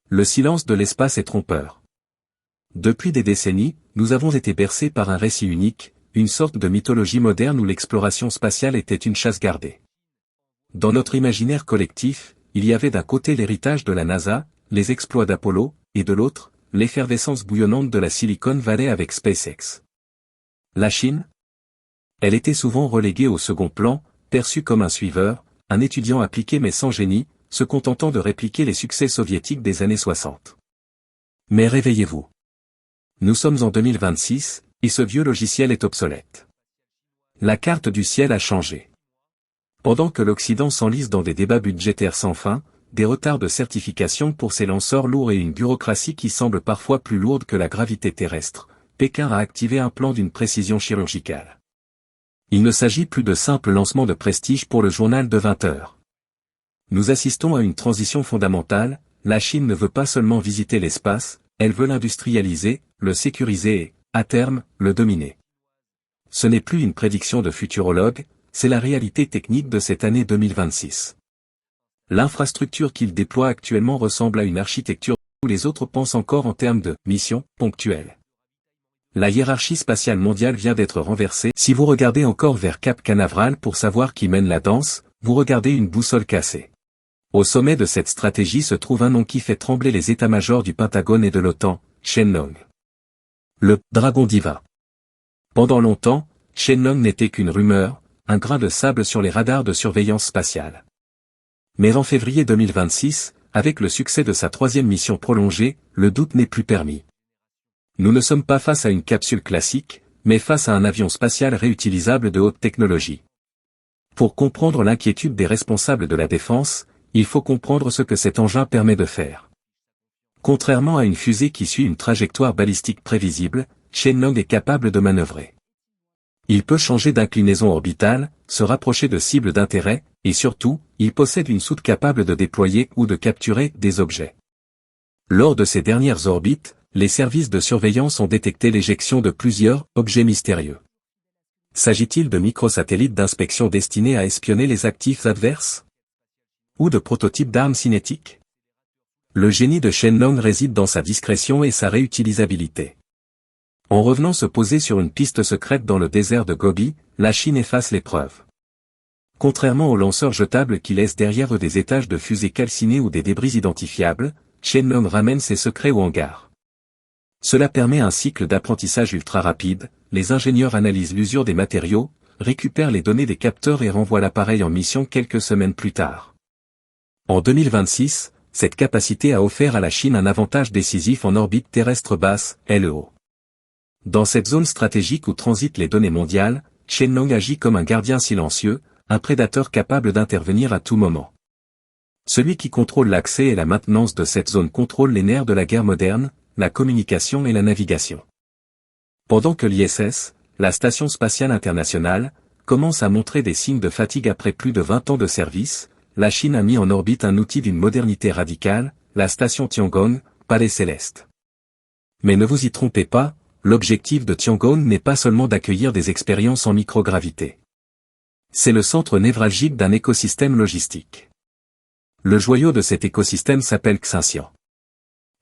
Le silence de l'espace est trompeur. Depuis des décennies, nous avons été bercés par un récit unique, une sorte de mythologie moderne où l'exploration spatiale était une chasse gardée. Dans notre imaginaire collectif, il y avait d'un côté l'héritage de la NASA, les exploits d'Apollo, et de l'autre, l'effervescence bouillonnante de la Silicon Valley avec SpaceX. La Chine? Elle était souvent reléguée au second plan, perçue comme un suiveur, un étudiant appliqué mais sans génie, se contentant de répliquer les succès soviétiques des années 60. Mais réveillez-vous. Nous sommes en 2026, et ce vieux logiciel est obsolète. La carte du ciel a changé. Pendant que l'Occident s'enlise dans des débats budgétaires sans fin, des retards de certification pour ses lanceurs lourds et une bureaucratie qui semble parfois plus lourde que la gravité terrestre, Pékin a activé un plan d'une précision chirurgicale. Il ne s'agit plus de simples lancements de prestige pour le journal de 20 heures. Nous assistons à une transition fondamentale, la Chine ne veut pas seulement visiter l'espace, elle veut l'industrialiser, le sécuriser et, à terme, le dominer. Ce n'est plus une prédiction de futurologue, c'est la réalité technique de cette année 2026. L'infrastructure qu'il déploie actuellement ressemble à une architecture où les autres pensent encore en termes de mission ponctuelle. La hiérarchie spatiale mondiale vient d'être renversée. Si vous regardez encore vers Cap Canaveral pour savoir qui mène la danse, vous regardez une boussole cassée. Au sommet de cette stratégie se trouve un nom qui fait trembler les états-majors du Pentagone et de l'OTAN, Shenlong. Le « Dragon divin ». Pendant longtemps, Shenlong n'était qu'une rumeur, un grain de sable sur les radars de surveillance spatiale. Mais en février 2026, avec le succès de sa 3e mission prolongée, le doute n'est plus permis. Nous ne sommes pas face à une capsule classique, mais face à un avion spatial réutilisable de haute technologie. Pour comprendre l'inquiétude des responsables de la défense, il faut comprendre ce que cet engin permet de faire. Contrairement à une fusée qui suit une trajectoire balistique prévisible, Shenlong est capable de manœuvrer. Il peut changer d'inclinaison orbitale, se rapprocher de cibles d'intérêt, et surtout, il possède une soute capable de déployer ou de capturer des objets. Lors de ces dernières orbites, les services de surveillance ont détecté l'éjection de plusieurs objets mystérieux. S'agit-il de microsatellites d'inspection destinés à espionner les actifs adverses? Ou de prototypes d'armes cinétiques? Le génie de Shenlong réside dans sa discrétion et sa réutilisabilité. En revenant se poser sur une piste secrète dans le désert de Gobi, la Chine efface l'épreuve. Contrairement aux lanceurs jetables qui laissent derrière eux des étages de fusées calcinées ou des débris identifiables, Shenlong ramène ses secrets au hangar. Cela permet un cycle d'apprentissage ultra rapide, les ingénieurs analysent l'usure des matériaux, récupèrent les données des capteurs et renvoient l'appareil en mission quelques semaines plus tard. En 2026, cette capacité a offert à la Chine un avantage décisif en orbite terrestre basse, LEO. Dans cette zone stratégique où transitent les données mondiales, Shenlong agit comme un gardien silencieux, un prédateur capable d'intervenir à tout moment. Celui qui contrôle l'accès et la maintenance de cette zone contrôle les nerfs de la guerre moderne, la communication et la navigation. Pendant que l'ISS, la Station Spatiale Internationale, commence à montrer des signes de fatigue après plus de 20 ans de service, la Chine a mis en orbite un outil d'une modernité radicale, la station Tiangong, Palais Céleste. Mais ne vous y trompez pas, l'objectif de Tiangong n'est pas seulement d'accueillir des expériences en microgravité. C'est le centre névralgique d'un écosystème logistique. Le joyau de cet écosystème s'appelle Xinxian.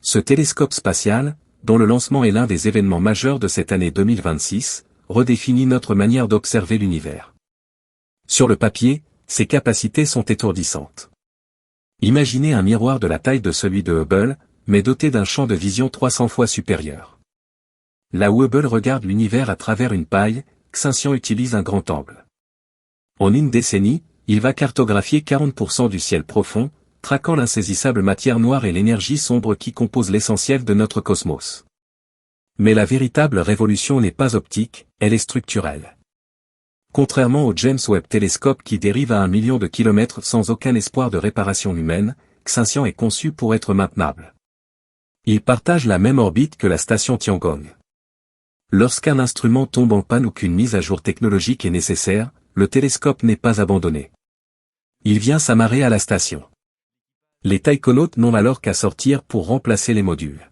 Ce télescope spatial, dont le lancement est l'un des événements majeurs de cette année 2026, redéfinit notre manière d'observer l'univers. Sur le papier, ses capacités sont étourdissantes. Imaginez un miroir de la taille de celui de Hubble, mais doté d'un champ de vision 300 fois supérieur. Là où Hubble regarde l'univers à travers une paille, Xinxian utilise un grand angle. En une décennie, il va cartographier 40% du ciel profond, traquant l'insaisissable matière noire et l'énergie sombre qui composent l'essentiel de notre cosmos. Mais la véritable révolution n'est pas optique, elle est structurelle. Contrairement au James Webb Telescope qui dérive à 1 million de kilomètres sans aucun espoir de réparation humaine, Xinxian est conçu pour être maintenable. Il partage la même orbite que la station Tiangong. Lorsqu'un instrument tombe en panne ou qu'une mise à jour technologique est nécessaire, le télescope n'est pas abandonné. Il vient s'amarrer à la station. Les taïkonautes n'ont alors qu'à sortir pour remplacer les modules.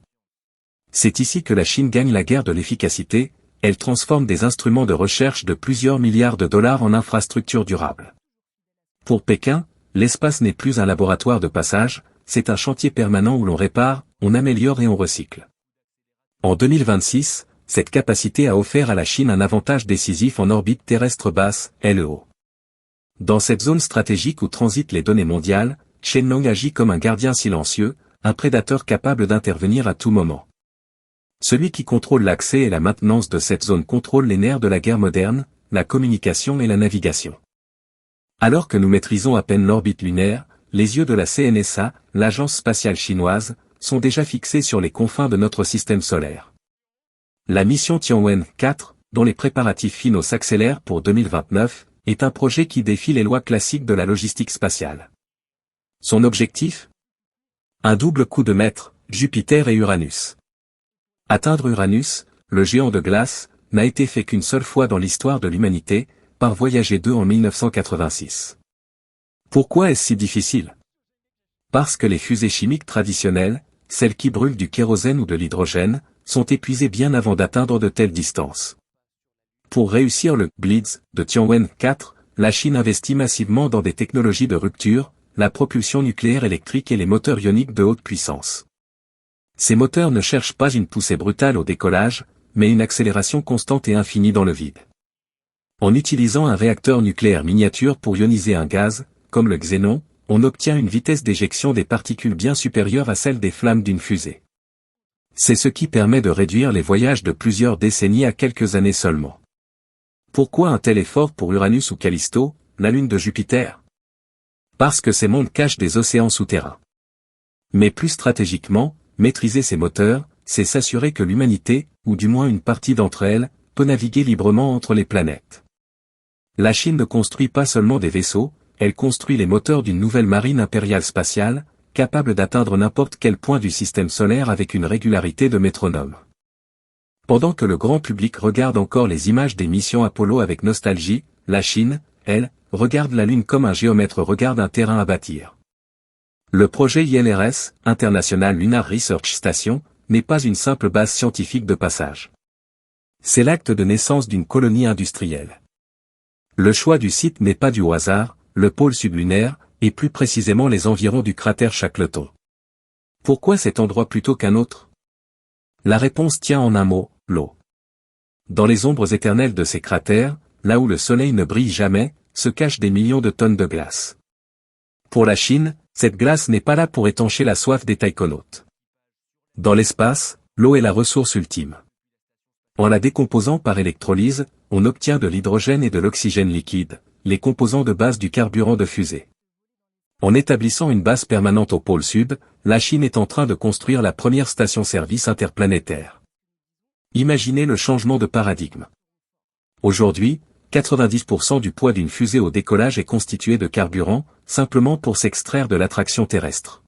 C'est ici que la Chine gagne la guerre de l'efficacité, elle transforme des instruments de recherche de plusieurs milliards de dollars en infrastructures durables. Pour Pékin, l'espace n'est plus un laboratoire de passage, c'est un chantier permanent où l'on répare, on améliore et on recycle. En 2026, cette capacité a offert à la Chine un avantage décisif en orbite terrestre basse, LEO. Dans cette zone stratégique où transitent les données mondiales, Shenlong agit comme un gardien silencieux, un prédateur capable d'intervenir à tout moment. Celui qui contrôle l'accès et la maintenance de cette zone contrôle les nerfs de la guerre moderne, la communication et la navigation. Alors que nous maîtrisons à peine l'orbite lunaire, les yeux de la CNSA, l'agence spatiale chinoise, sont déjà fixés sur les confins de notre système solaire. La mission Tianwen-4, dont les préparatifs finaux s'accélèrent pour 2029, est un projet qui défie les lois classiques de la logistique spatiale. Son objectif ? Un double coup de maître, Jupiter et Uranus. Atteindre Uranus, le géant de glace, n'a été fait qu'une seule fois dans l'histoire de l'humanité, par Voyager 2 en 1986. Pourquoi est-ce si difficile ? Parce que les fusées chimiques traditionnelles, celles qui brûlent du kérosène ou de l'hydrogène, sont épuisées bien avant d'atteindre de telles distances. Pour réussir le Blitz de Tianwen-4, la Chine investit massivement dans des technologies de rupture, la propulsion nucléaire électrique et les moteurs ioniques de haute puissance. Ces moteurs ne cherchent pas une poussée brutale au décollage, mais une accélération constante et infinie dans le vide. En utilisant un réacteur nucléaire miniature pour ioniser un gaz, comme le xénon, on obtient une vitesse d'éjection des particules bien supérieure à celle des flammes d'une fusée. C'est ce qui permet de réduire les voyages de plusieurs décennies à quelques années seulement. Pourquoi un tel effort pour Uranus ou Callisto, la lune de Jupiter ? Parce que ces mondes cachent des océans souterrains. Mais plus stratégiquement, maîtriser ces moteurs, c'est s'assurer que l'humanité, ou du moins une partie d'entre elles, peut naviguer librement entre les planètes. La Chine ne construit pas seulement des vaisseaux, elle construit les moteurs d'une nouvelle marine impériale spatiale, capable d'atteindre n'importe quel point du système solaire avec une régularité de métronome. Pendant que le grand public regarde encore les images des missions Apollo avec nostalgie, la Chine, elle, regarde la Lune comme un géomètre regarde un terrain à bâtir. Le projet ILRS, International Lunar Research Station, n'est pas une simple base scientifique de passage. C'est l'acte de naissance d'une colonie industrielle. Le choix du site n'est pas dû au hasard, le pôle sud lunaire, et plus précisément les environs du cratère Shackleton. Pourquoi cet endroit plutôt qu'un autre ? La réponse tient en un mot, l'eau. Dans les ombres éternelles de ces cratères, là où le soleil ne brille jamais, se cachent des millions de tonnes de glace. Pour la Chine, cette glace n'est pas là pour étancher la soif des taïkonautes. Dans l'espace, l'eau est la ressource ultime. En la décomposant par électrolyse, on obtient de l'hydrogène et de l'oxygène liquide, les composants de base du carburant de fusée. En établissant une base permanente au pôle sud, la Chine est en train de construire la première station-service interplanétaire. Imaginez le changement de paradigme. Aujourd'hui, 90% du poids d'une fusée au décollage est constitué de carburant, simplement pour s'extraire de l'attraction terrestre.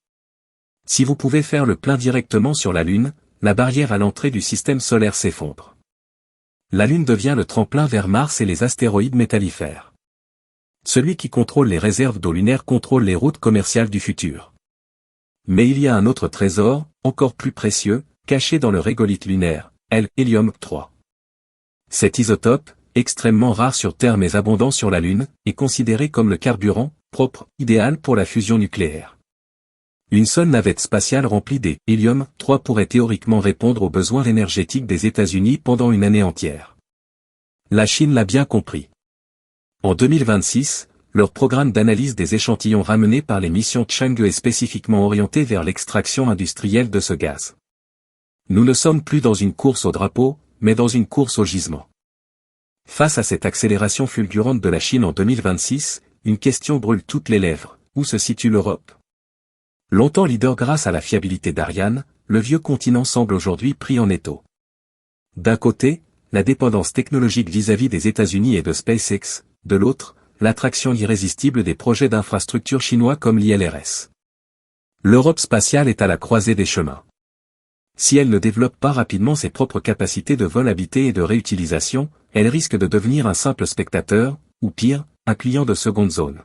Si vous pouvez faire le plein directement sur la Lune, la barrière à l'entrée du système solaire s'effondre. La Lune devient le tremplin vers Mars et les astéroïdes métallifères. Celui qui contrôle les réserves d'eau lunaire contrôle les routes commerciales du futur. Mais il y a un autre trésor, encore plus précieux, caché dans le régolithe lunaire, l'hélium-3. Cet isotope, extrêmement rare sur Terre mais abondant sur la Lune, est considéré comme le carburant, propre, idéal pour la fusion nucléaire. Une seule navette spatiale remplie d'hélium-3 pourrait théoriquement répondre aux besoins énergétiques des États-Unis pendant une année entière. La Chine l'a bien compris. En 2026, leur programme d'analyse des échantillons ramenés par les missions Chang'e est spécifiquement orienté vers l'extraction industrielle de ce gaz. Nous ne sommes plus dans une course au drapeau, mais dans une course au gisement. Face à cette accélération fulgurante de la Chine en 2026, une question brûle toutes les lèvres. Où se situe l'Europe ? Longtemps leader grâce à la fiabilité d'Ariane, le vieux continent semble aujourd'hui pris en étau. D'un côté, la dépendance technologique vis-à-vis des États-Unis et de SpaceX, de l'autre, l'attraction irrésistible des projets d'infrastructures chinois comme l'ILRS. L'Europe spatiale est à la croisée des chemins. Si elle ne développe pas rapidement ses propres capacités de vol habité et de réutilisation, elle risque de devenir un simple spectateur, ou pire, un client de seconde zone.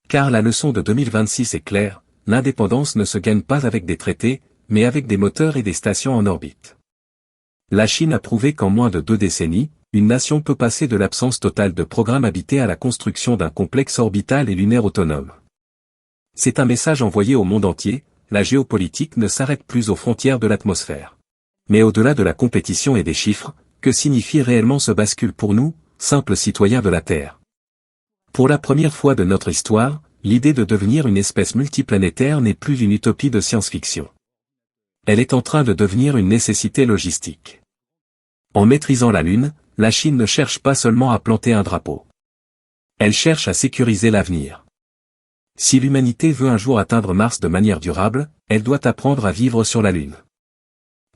Car la leçon de 2026 est claire, l'indépendance ne se gagne pas avec des traités, mais avec des moteurs et des stations en orbite. La Chine a prouvé qu'en moins de 2 décennies, une nation peut passer de l'absence totale de programme habité à la construction d'un complexe orbital et lunaire autonome. C'est un message envoyé au monde entier, la géopolitique ne s'arrête plus aux frontières de l'atmosphère. Mais au-delà de la compétition et des chiffres, que signifie réellement ce bascule pour nous, simples citoyens de la Terre? Pour la première fois de notre histoire, l'idée de devenir une espèce multiplanétaire n'est plus une utopie de science-fiction. Elle est en train de devenir une nécessité logistique. En maîtrisant la Lune, la Chine ne cherche pas seulement à planter un drapeau. Elle cherche à sécuriser l'avenir. Si l'humanité veut un jour atteindre Mars de manière durable, elle doit apprendre à vivre sur la Lune.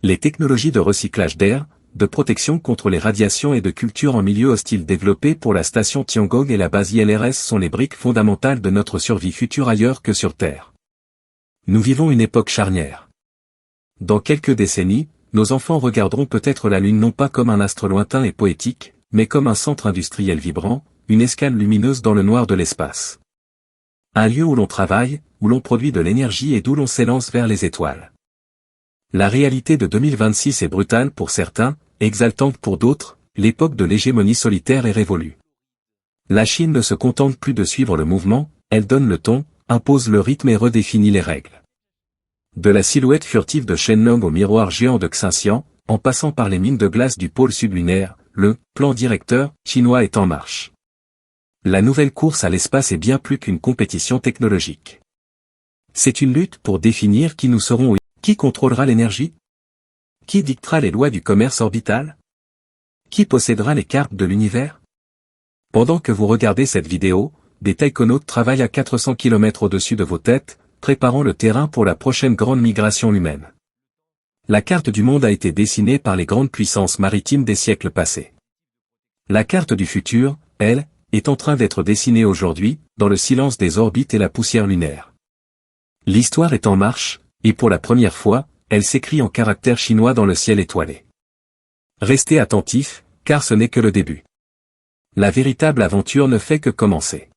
Les technologies de recyclage d'air, de protection contre les radiations et de culture en milieu hostile développées pour la station Tiangong et la base ILRS sont les briques fondamentales de notre survie future ailleurs que sur Terre. Nous vivons une époque charnière. Dans quelques décennies, nos enfants regarderont peut-être la Lune non pas comme un astre lointain et poétique, mais comme un centre industriel vibrant, une escale lumineuse dans le noir de l'espace. Un lieu où l'on travaille, où l'on produit de l'énergie et d'où l'on s'élance vers les étoiles. La réalité de 2026 est brutale pour certains, exaltante pour d'autres, l'époque de l'hégémonie solitaire est révolue. La Chine ne se contente plus de suivre le mouvement, elle donne le ton, impose le rythme et redéfinit les règles. De la silhouette furtive de Shenlong au miroir géant de Xinxian, en passant par les mines de glace du pôle sud lunaire, le plan directeur chinois est en marche. La nouvelle course à l'espace est bien plus qu'une compétition technologique. C'est une lutte pour définir qui nous serons et qui contrôlera l'énergie? Qui dictera les lois du commerce orbital? Qui possédera les cartes de l'univers? Pendant que vous regardez cette vidéo, des taïkonautes travaillent à 400 km au-dessus de vos têtes, préparant le terrain pour la prochaine grande migration humaine. La carte du monde a été dessinée par les grandes puissances maritimes des siècles passés. La carte du futur, elle, est en train d'être dessinée aujourd'hui, dans le silence des orbites et la poussière lunaire. L'histoire est en marche, et pour la première fois, elle s'écrit en caractères chinois dans le ciel étoilé. Restez attentifs, car ce n'est que le début. La véritable aventure ne fait que commencer.